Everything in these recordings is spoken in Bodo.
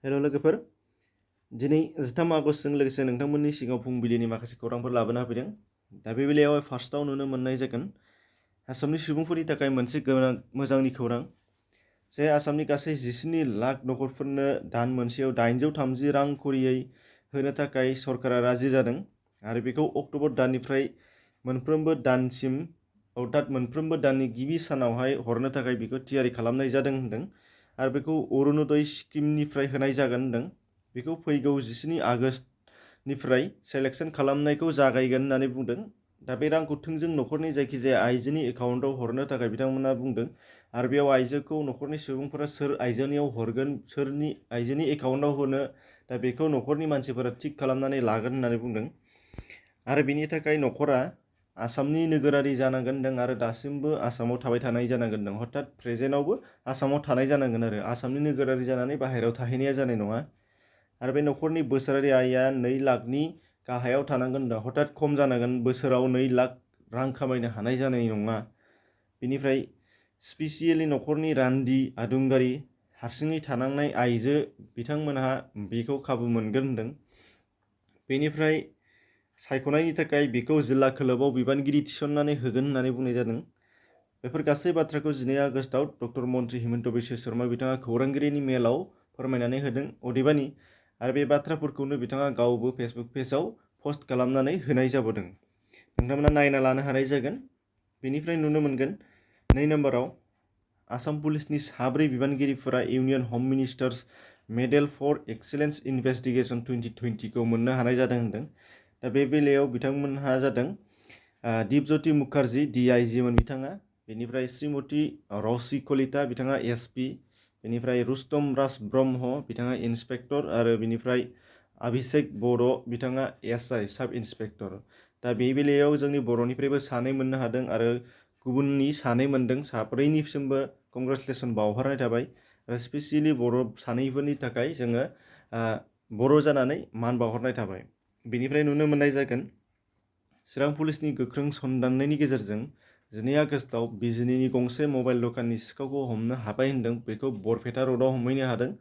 हेल' लोगोफोर, दिनै 13 आगस्तजों लोगोसे नोंथांमोननि सिगाङाव फुंबिलिनि माखासे खौरांफोर लाबोना होफैदों। दा बे बेलायाव फार्स्टआव नुनो मोननाय जागोन आसामनि सुबुंफोरनि थाखाय मोनसे मोजांनि खौरां जे आसामनि गासै 17 लाख नखरफोरनो दान मोनसेयाव 830 रां खरियै होनो थाखाय सरकारा राजि जादों आरो बेखौ अक्ट'बर दाननिफ्राय मोनफ्रोमबो दानसिम अर्थात मोनफ्रोमबो दाननि गिबि सानावहाय हरनो थाखाय बेखौ थियारि खालामनाय जादों होनदों आरो बेखौ अरुणोदय स्किमनिफ्राय होनाय जागोन होनदों। बेखौ फैगौ 17 आगस्तनिफ्राय सेलेक्सन खालामनायखौ जागायगोन होननानै बुंदों। दा बे रांखौ थोंजों नखरनि जायखिजाया आइजोनि एकाउन्टआव हरनो थाखाय बिथांमोना बुंदों आरो बेयाव आइजोखौ नखरनि सुबुंफोरा सोर आइजोनियाव हरगोन सोरनि आइजोनि एकाउन्टआव होनो दा बेखौ नखरनि मानसिफोरा थिग खालामनानै लागोन होननानै बुंदों आरो बेनि थाखाय नखरा आसामनि नोगोरारि जानांगोन होनदों आरो दासिमबो आसामाव थाबाय थानाय जानांगोन होनदों। हरथात प्रेजेन्टआवबो आसामाव थानाय जानांगोन आरो आसामनि नोगोरारि जानानै बाहेरायाव थाहैनाया जानाय नङा आरो बे नखरनि बोसोरारि आयआ 2 लाखनि गाहायाव थानांगोन होनदों। हरथात खम जानांगोन, बोसोराव 2 लाख रां खामायनो हानाय जानाय नङा। बेनिफ्राय स्पेसियेलि नखरनि रान्दि आदुंगारि हारसिङै थानांनाय आइजो बिथांमोनहा बेखौ खाबु मोनगोन होनदों। बेनिफ्राय सायख'नायनि थाखाय बेखौ जिल्ला खोलोबाव बिबानगिरि थिसननानै होगोन होननानै बुंनाय जादों। बेफोर गासै बाथ्राखौ 12 आगस्टआव डक्टर मन्त्रि हिमन्त बिश्व शर्मा बिथाङा खौरांगिरिनि मेलाव फोरमायनानै होदों अदेबानि आरो बे बाथ्राफोरखौनो बिथाङा गावबो फेसबुक पेजाव पस्ट खालामनानै होनाय जाबोदों। नोंथांमोना नायना लानो हानाय जागोन। बेनिफ्राय नुनो मोनगोन 2 नम्बराव आसाम पुलिसनि 4 बिबानगिरिफोरा इउनियन हम minister's medal four excellence investigation 2020 खौ मोननो हानाय जादों होनदों। दा बे बेलायाव बिथांमोनहा जादों दीपज्योति मुखार्जी DIG मोन बिथाङा, बेनिफ्राय श्रीमती रौसी कलिता बिथाङा SP, बेनिफ्राय रुस्तम राज ब्रह्म बिथाङा इन्सपेक्टर आरो बेनिफ्राय अभिषेक बर' बिथाङा SI साब इन्सपेक्टर। दा बे बेलायाव जोंनि बर'निफ्रायबो 2 मोननो हादों आरो गुबुननि 2 मोनदों। 4निसिमबो कंग्रेचुलेसन बावहरनाय थाबाय आरो स्पेसियेलि बर' 2फोरनि थाखाय जोङो बर' जानानै मान बावहरनाय थाबाय। बेनिफ्राय नुनो मोननाय जागोन चिरां पुलिसनि गोख्रों सन्दाननायनि गेजेरजों 12 आगस्टआव बिजिनीनि गंसे मबाइल दखाननि सिखावखौ हमनो हाबाय होनदों। बेखौ बरपेटा र'डआव हमहैनो हादों।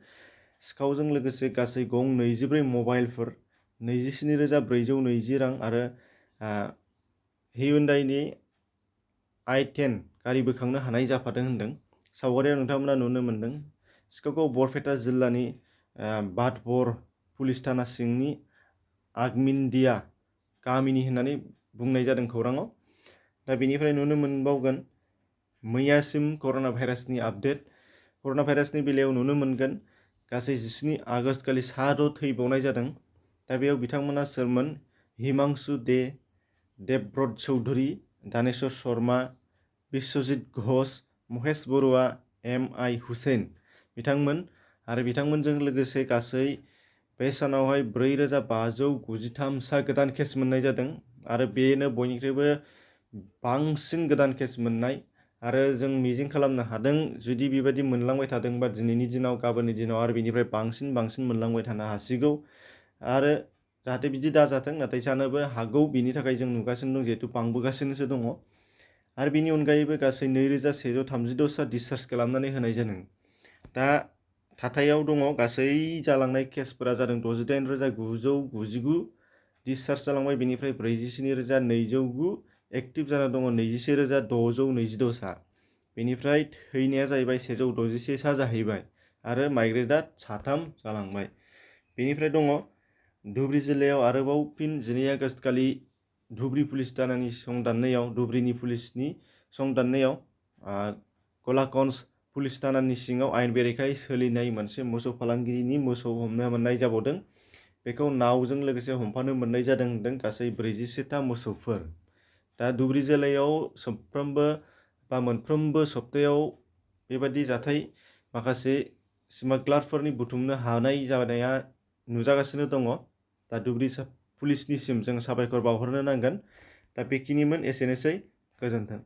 सिखावजों लोगोसे गासै गं 24 मबाइलफोर, 27,420 रां आरो हियुन्डाइनि i10 गारि बोखांनो हानाय जाफादों होनदों। सावगारियाव नोंथांमोना नुनो मोनदों सिखावखौ बरपेटा जिल्लानि बाटबर पुलिस थाना सिंनि आगमिनदिया गामिनि होननानै बुंनाय जादों खौराङाव। दा बेनिफ्राय नुनो मोनबावगोन मैयासिम कर'ना भाइरासनि आपडेट। कर'ना भाइरासनि बेलायाव नुनो मोनगोन गासै 17 आगस्तखालि 6 थैबावनाय जादों। दा बेयाव बिथांमोना सोरमोन? हिमांशु दे, देबब्रत चौधुरी, दानेश्वर शर्मा, बिश्वजित घोष, महेश बरुवा, MI हुसैन बिथांमोन आरो बिथांमोनजों लोगोसे गासै बे सानावहाय 4,593 सा गोदान केस मोननाय जादों आरो बेनो बयनिख्रुइबो बांसिन गोदान केस मोननाय आरो जों मिजिं खालामनो हादों जुदि बेबायदि मोनलांबाय थादोंबा दिनैनि दिनाव गाबोननि दिनाव आरो बेनिफ्राय बांसिन मोनलांबाय थानो हासिगौ आरो जाहाथे बिदि दाजाथों, नाथाय जानोबो हागौ। बिनि थाखाय जों नुगासिनो दं जिहेतु बांबोगासिनोसो दङ आरो बिनि अनगायैबो गासै 2,136 सा डिसचार्ज खालामनानै होनाय जादों। दा थाथायाव दङ गासै जालांनाय केसफोरा जादों 68,999 डिसचार्ज जालांबाय, बेनिफ्राय 47,209 एक्टिभ जाना दङ 21,626 सा, बेनिफ्राय थैनाया जाहैबाय 161 सा जाहैबाय आरो माइग्रेटआ 3 जालांबाय। बेनिफ्राय दङ धुबरी जिल्लायाव आरोबाव फिन 12 आगस्तखालि धुबरी पुलिस थानानि संदाननायाव धुबरीनि पुलिसनि संदाननायाव गलाकन्ज पुलिस थानानि सिङाव आयेन बेरेखायै सोलिनाय मोनसे मोसौ फालांगिरिनि मोसौ हमनो मोननाय जाबावदों। बेखौ नावजों लोगोसे हमफानो मोननाय जादों होनदों गासै 41टा मोसौफोर। दा धुबरी जिल्लायाव मोनफ्रोमबो सप्तायाव बेबादि जाथाय माखासे स्मागलारफोरनि बुथुमनो हानाय जानाया नुजागासिनो दङ। दा धुबरी पुलिसनिसिम जों साबायखर बावहरनो नांगोन। दा बेखिनिमोन, एसेनोसै, गोजोन्थों।